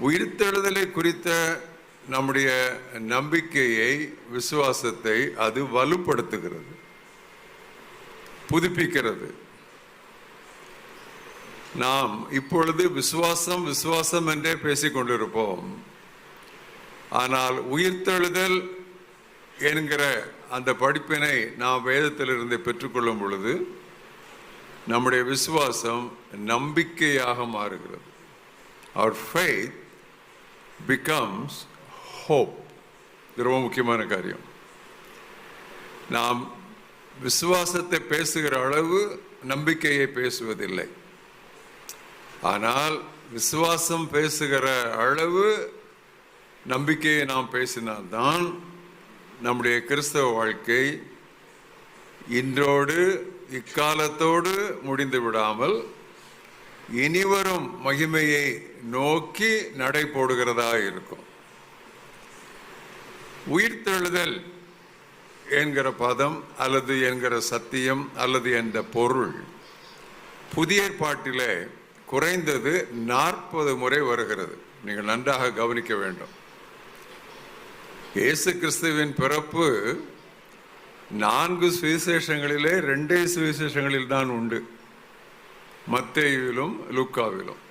உயிர்த்தெழுதலை குறித்த நம்முடைய நம்பிக்கையை, விசுவாசத்தை அது வலுப்படுத்துகிறது, புதுப்பிக்கிறது. நாம் இப்பொழுது விசுவாசம் விசுவாசம் என்றே பேசிக்கொண்டிருப்போம். ஆனால் உயிர்த்தெழுதல் என்கிற அந்த படிப்பினை நாம் வேதத்திலிருந்து பெற்றுக்கொள்ளும் பொழுது நம்முடைய விசுவாசம் நம்பிக்கையாக மாறுகிறது. Our faith becomes hope. இது ரொம்ப முக்கியமான காரியம். நாம் விசுவாசத்தை பேசுகிற அளவு நம்பிக்கையை பேசுவதில்லை. ஆனால் விசுவாசம் பேசுகிற அளவு நம்பிக்கையை நாம் பேசினால்தான் நம்முடைய கிறிஸ்தவ வாழ்க்கை இன்றோடு இக்காலத்தோடு முடிந்து விடாமல் இனிவரும் மகிமையை நோக்கி நடை போடுகிறதா இருக்கும். உயிர்த்தெழுதல் என்கிற பதம் அல்லது என்கிற சத்தியம் அல்லது என்ற பொருள் புதிய ஏற்பாட்டிலே குறைந்தது 40 முறை வருகிறது. நீங்கள் நன்றாக கவனிக்க வேண்டும். இயேசு கிறிஸ்துவின் பிறப்பு 4 சுவிசேஷங்களிலே 2 சுவிசேஷங்களில் தான் உண்டு, மத்தேயுவிலும் லூக்காவிலும்.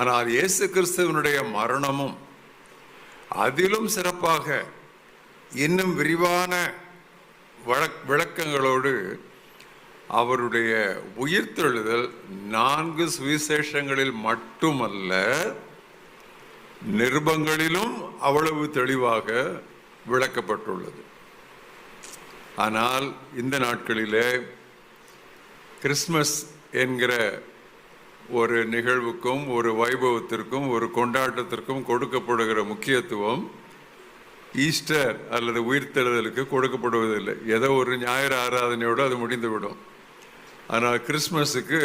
ஆனால் இயேசு கிறிஸ்துவனுடைய மரணமும் அதிலும் சிறப்பாக இன்னும் விரிவான விளக்கங்களோடு அவருடைய உயிர்த்தெழுதல் 4 சுவிசேஷங்களில் மட்டுமல்ல, நிருபங்களிலும் அவ்வளவு தெளிவாக விளக்கப்பட்டுள்ளது. ஆனால் இந்த நாட்களிலே கிறிஸ்மஸ் என்கிற ஒரு நிகழ்வுக்கும் ஒரு வைபவத்திற்கும் ஒரு கொண்டாட்டத்திற்கும் கொடுக்கப்படுகிற முக்கியத்துவம் ஈஸ்டர் அல்லது உயிர்த்தெழுதலுக்கு கொடுக்கப்படுவதில்லை. ஏதோ ஒரு ஞாயிறு ஆராதனையோடு அது முடிந்துவிடும். ஆனால் கிறிஸ்மஸுக்கு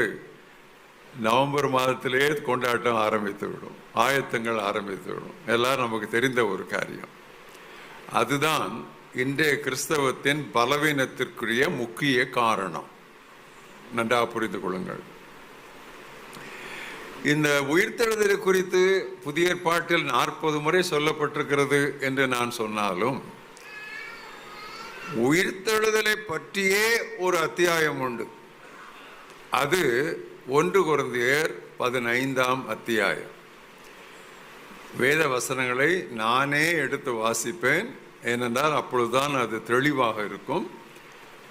நவம்பர் மாதத்திலே கொண்டாட்டம் ஆரம்பித்து விடும், ஆயத்தங்கள் ஆரம்பித்து விடும். எல்லாம் நமக்கு தெரிந்த ஒரு காரியம். அதுதான் இன்றைய கிறிஸ்தவத்தின் பலவீனத்திற்குரிய முக்கிய காரணம். நன்றாக புரிந்து கொள்ளுங்கள். இந்த உயிர்த்தெழுதலை குறித்து புதிய ஏற்பாட்டில் 40 முறை சொல்லப்பட்டிருக்கிறது என்று நான் சொன்னாலும் உயிர்த்தெழுதலை பற்றியே ஒரு அத்தியாயம் உண்டு. அது 1 கொரிந்தியர் 15ஆம் அத்தியாயம். வேத வசனங்களை நானே எடுத்து வாசிப்பேன், ஏனென்றால் அப்பொழுதுதான் அது தெளிவாக இருக்கும்.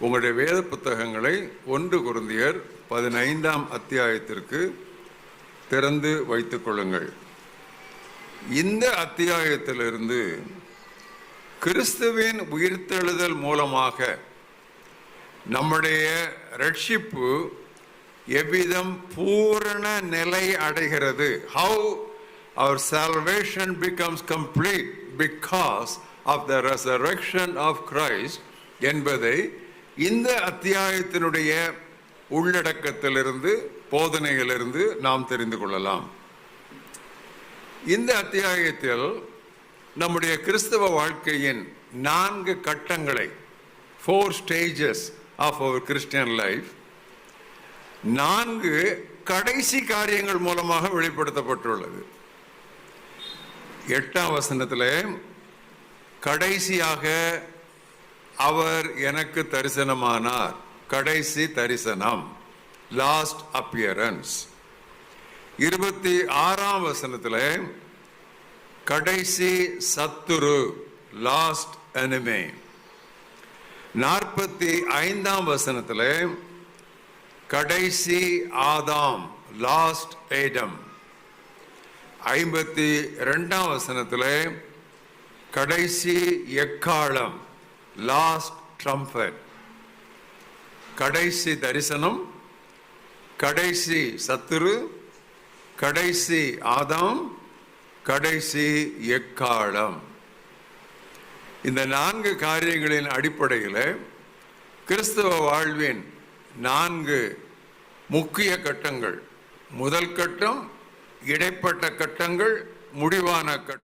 உங்களுடைய வேத புத்தகங்களை 1 கொரிந்தியர் 15ஆம் அத்தியாயத்திற்கு திறந்து வைத்துக் கொள்ளுங்கள். இந்த அத்தியாயத்திலிருந்து கிறிஸ்துவின் உயிர்த்தெழுதல் மூலமாக நம்முடைய ரட்சிப்பு எவ்விதம் பூரண நிலை அடைகிறது, how our salvation becomes complete because of the resurrection of Christ என்பதை இந்த அத்தியாயத்தினுடைய உள்ளடக்கத்திலிருந்து, போதனையிலிருந்து நாம் தெரிந்து கொள்ளலாம். இந்த அத்தியாயத்தில் நம்முடைய கிறிஸ்தவ வாழ்க்கையின் 4 கட்டங்களை, 4 stages of our Christian life, 4 கடைசி காரியங்கள் மூலமாக வெளிப்படுத்தப்பட்டுள்ளது. 8ஆம் வசனத்திலே கடைசியாக அவர் எனக்கு தரிசனமானார், கடைசி தரிசனம், லாஸ்ட் அப்பியரன்ஸ். 26ஆம் வசனத்திலே கடைசி சத்துரு, லாஸ்ட் எனிமி. 45ஆம் வசனத்திலே கடைசி ஆதாம், லாஸ்ட் ஏடம். 52ஆம் வசனத்திலே கடைசி எக்காளம், லாஸ்ட் ட்ரம்பட். கடைசி தரிசனம், கடைசி சத்துரு, கடைசி ஆதாம், கடைசி எக்காளம். இந்த 4 காரியங்களின் அடிப்படையில் கிறிஸ்தவ வாழ்வின் 4 முக்கிய கட்டங்கள், முதல் கட்டம், இடைப்பட்ட கட்டங்கள், முடிவான கட்டம்.